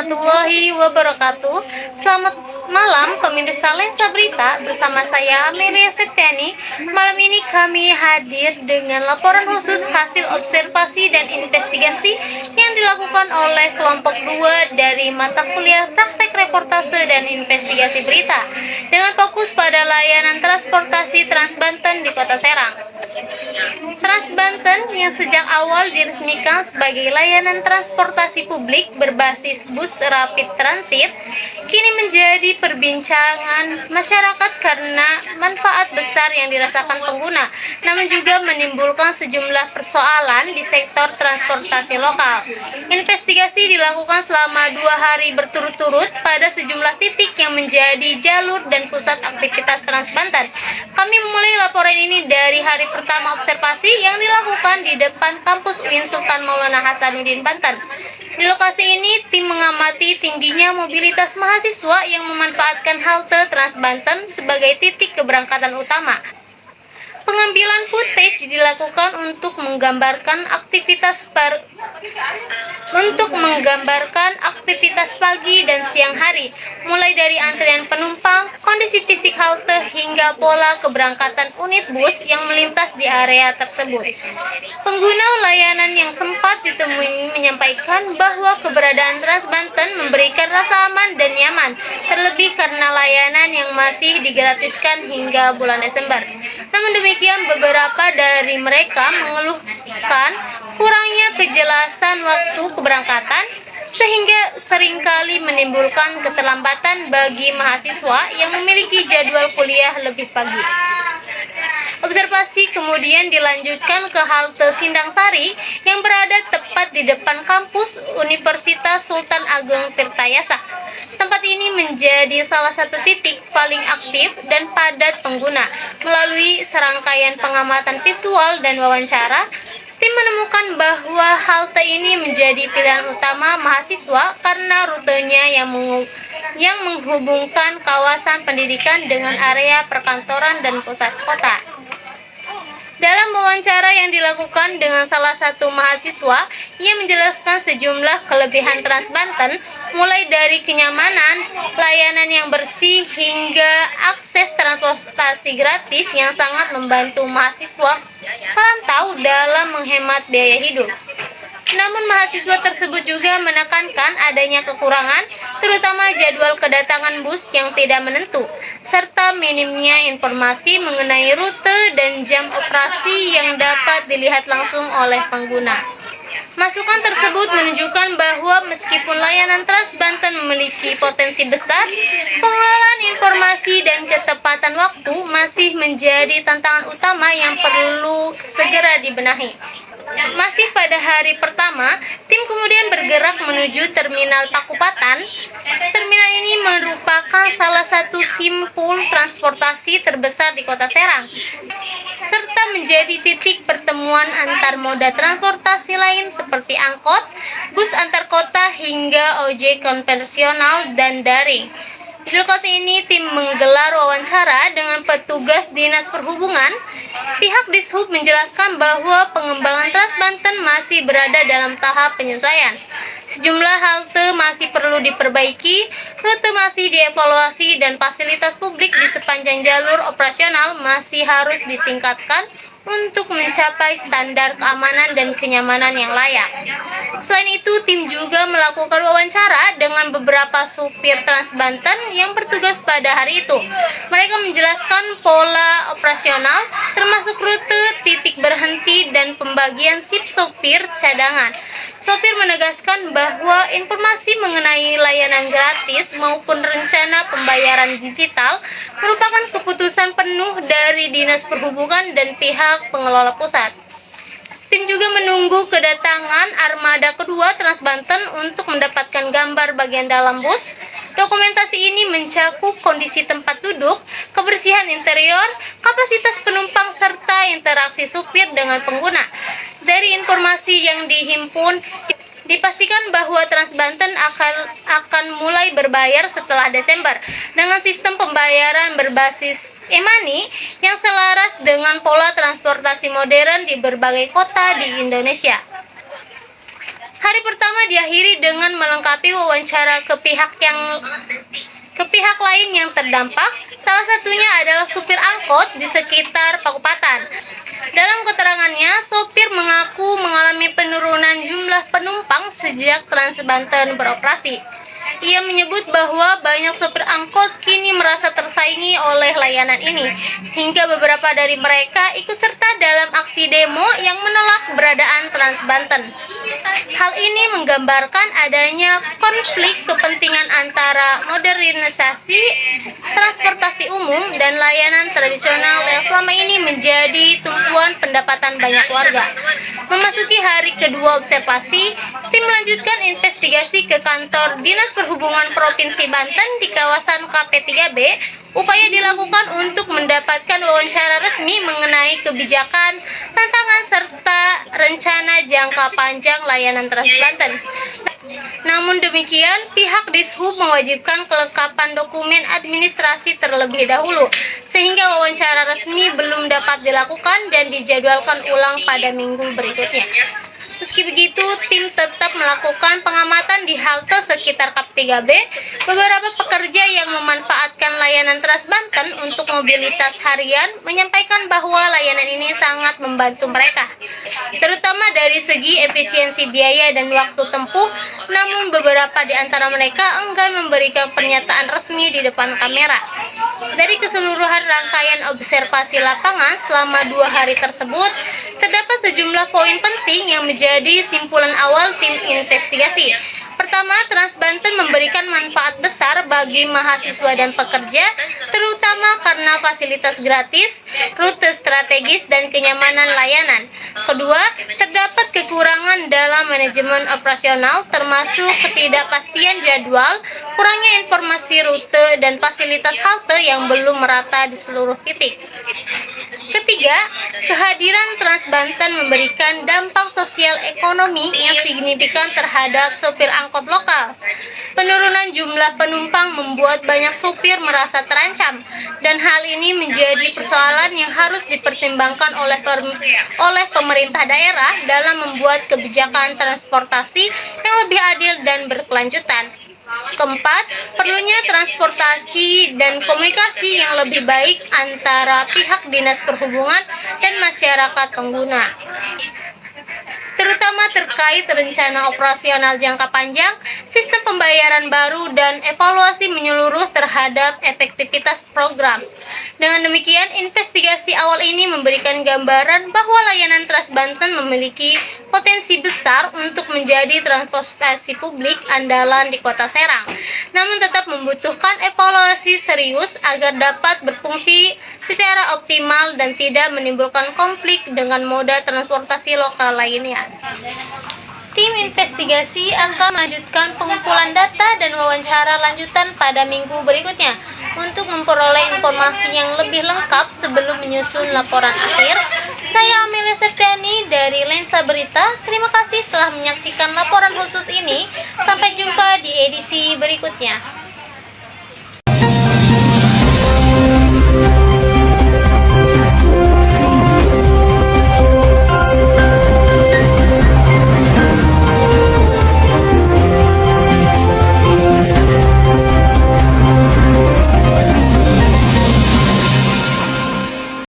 warahmatullahi wabarakatuh. Selamat malam pemirsa Lensa Berita, bersama saya Amelia Septiani. Malam ini kami hadir dengan laporan khusus hasil observasi dan investigasi yang dilakukan oleh kelompok 2 dari mata kuliah praktek reportase dan investigasi berita dengan fokus pada layanan transportasi Trans Banten di Kota Serang. Trans Banten yang sejak awal diresmikan sebagai layanan transportasi publik berbasis bus rapid transit kini menjadi perbincangan masyarakat karena manfaat besar yang dirasakan pengguna, namun juga menimbulkan sejumlah persoalan di sektor transportasi lokal. Investigasi dilakukan selama 2 hari berturut-turut pada sejumlah titik yang menjadi jalur dan pusat aktivitas Trans Banten. Kami memulai laporan ini dari hari pertama observasi yang dilakukan di depan kampus UIN Sultan Maulana Hasanuddin Banten. Di lokasi ini, tim mengamati tingginya mobilitas mahasiswa yang memanfaatkan halte Trans Banten sebagai titik keberangkatan utama. Pengambilan footage dilakukan untuk menggambarkan aktivitas pagi dan siang hari, mulai dari antrian penumpang, kondisi fisik halte, hingga pola keberangkatan unit bus yang melintas di area tersebut. Pengguna layanan yang sempat ditemui menyampaikan bahwa keberadaan Trans Banten memberikan rasa aman dan nyaman, terlebih karena layanan yang masih digratiskan hingga bulan Desember. Namun demikian, beberapa dari mereka mengeluhkan kurangnya kejelasan waktu keberangkatan sehingga seringkali menimbulkan keterlambatan bagi mahasiswa yang memiliki jadwal kuliah lebih pagi. Observasi kemudian dilanjutkan ke halte Sindang Sari yang berada tepat di depan kampus Universitas Sultan Ageng Tirtayasa. Tempat ini menjadi salah satu titik paling aktif dan padat pengguna. Melalui serangkaian pengamatan visual dan wawancara, tim menemukan bahwa halte ini menjadi pilihan utama mahasiswa karena rutenya yang menghubungkan kawasan pendidikan dengan area perkantoran dan pusat kota. Dalam wawancara yang dilakukan dengan salah satu mahasiswa, ia menjelaskan sejumlah kelebihan Trans Banten, mulai dari kenyamanan, layanan yang bersih, hingga akses transportasi gratis yang sangat membantu mahasiswa perantau dalam menghemat biaya hidup. Namun mahasiswa tersebut juga menekankan adanya kekurangan, terutama jadwal kedatangan bus yang tidak menentu, serta minimnya informasi mengenai rute dan jam operasi yang dapat dilihat langsung oleh pengguna. Masukan tersebut menunjukkan bahwa meskipun layanan Trans Banten memiliki potensi besar, pengelolaan informasi dan ketepatan waktu masih menjadi tantangan utama yang perlu segera dibenahi. Masih pada hari pertama, tim kemudian bergerak menuju Terminal Pakupatan. Terminal ini merupakan salah satu simpul transportasi terbesar di Kota Serang, serta menjadi titik pertemuan antar moda transportasi lain seperti angkot, bus antar kota, hingga ojek konvensional dan daring. Di lokasi ini, tim menggelar wawancara dengan petugas Dinas Perhubungan. Pihak Dishub menjelaskan bahwa pengembangan Trans Banten masih berada dalam tahap penyesuaian. Sejumlah halte masih perlu diperbaiki, rute masih dievaluasi, dan fasilitas publik di sepanjang jalur operasional masih harus ditingkatkan untuk mencapai standar keamanan dan kenyamanan yang layak. Selain itu, tim juga melakukan wawancara dengan beberapa supir Trans Banten yang bertugas pada hari itu. Mereka menjelaskan pola operasional, termasuk rute, titik berhenti, dan pembagian sip sopir cadangan. Sopir menegaskan bahwa informasi mengenai layanan gratis maupun rencana pembayaran digital merupakan keputusan penuh dari Dinas Perhubungan dan pihak pengelola pusat. Tim juga menunggu kedatangan armada kedua Trans Banten untuk mendapatkan gambar bagian dalam bus. Dokumentasi ini mencakup kondisi tempat duduk, kebersihan interior, kapasitas penumpang, serta interaksi supir dengan pengguna. Dari informasi yang dihimpun, dipastikan bahwa Trans Banten akan mulai berbayar setelah Desember dengan sistem pembayaran berbasis e-money yang selaras dengan pola transportasi modern di berbagai kota di Indonesia. Hari pertama diakhiri dengan melengkapi wawancara ke pihak lain yang terdampak, salah satunya adalah supir angkot di sekitar Pakupatan. Dalam keterangannya, sopir mengaku mengalami penurunan jumlah penumpang sejak Trans Banten beroperasi. Ia menyebut bahwa banyak sopir angkot kini merasa tersaingi oleh layanan ini, hingga beberapa dari mereka ikut serta dalam aksi demo yang menolak keberadaan Trans Banten. Hal ini menggambarkan adanya konflik kepentingan antara modernisasi transportasi umum dan layanan tradisional yang selama ini menjadi tumpuan pendapatan banyak warga. Memasuki hari kedua observasi, tim melanjutkan investigasi ke kantor Dinas Perhubungan Provinsi Banten di kawasan KP3B. Upaya dilakukan untuk mendapatkan wawancara resmi mengenai kebijakan, tantangan, serta rencana jangka panjang layanan Trans Banten. Namun demikian, pihak Dishub mewajibkan kelengkapan dokumen administrasi terlebih dahulu, sehingga wawancara resmi belum dapat dilakukan dan dijadwalkan ulang pada minggu berikutnya. Meski begitu, tim tetap melakukan pengamatan di halte sekitar KP3B. Beberapa pekerja yang memanfaatkan layanan Trans Banten untuk mobilitas harian menyampaikan bahwa layanan ini sangat membantu mereka, terutama dari segi efisiensi biaya dan waktu tempuh. Namun beberapa di antara mereka enggan memberikan pernyataan resmi di depan kamera. Dari keseluruhan rangkaian observasi lapangan selama 2 hari tersebut, terdapat sejumlah poin penting yang menjadi simpulan awal tim investigasi. Pertama, Trans Banten memberikan manfaat besar bagi mahasiswa dan pekerja, terutama karena fasilitas gratis, rute strategis, dan kenyamanan layanan. Kedua, terdapat kekurangan dalam manajemen operasional, termasuk ketidakpastian jadwal, kurangnya informasi rute, dan fasilitas halte yang belum merata di seluruh titik. Ketiga, kehadiran Trans Banten memberikan dampak sosial ekonomi yang signifikan terhadap sopir angkot lokal. Penurunan jumlah penumpang membuat banyak sopir merasa terancam, dan hal ini menjadi persoalan yang harus dipertimbangkan oleh pemerintah daerah dalam membuat kebijakan transportasi yang lebih adil dan berkelanjutan. Keempat, perlunya transportasi dan komunikasi yang lebih baik antara pihak Dinas Perhubungan dan masyarakat pengguna, terutama terkait rencana operasional jangka panjang, sistem pembayaran baru, dan evaluasi menyeluruh terhadap efektivitas program. Dengan demikian, investigasi awal ini memberikan gambaran bahwa layanan Trans Banten memiliki potensi besar untuk menjadi transportasi publik andalan di Kota Serang, namun tetap membutuhkan evaluasi serius agar dapat berfungsi secara optimal dan tidak menimbulkan konflik dengan moda transportasi lokal lainnya. Tim investigasi akan melanjutkan pengumpulan data dan wawancara lanjutan pada minggu berikutnya untuk memperoleh informasi yang lebih lengkap sebelum menyusun laporan akhir. Saya Amelia Septiani dari Lensa Berita. Terima kasih telah menyaksikan laporan khusus ini. Sampai jumpa di edisi berikutnya.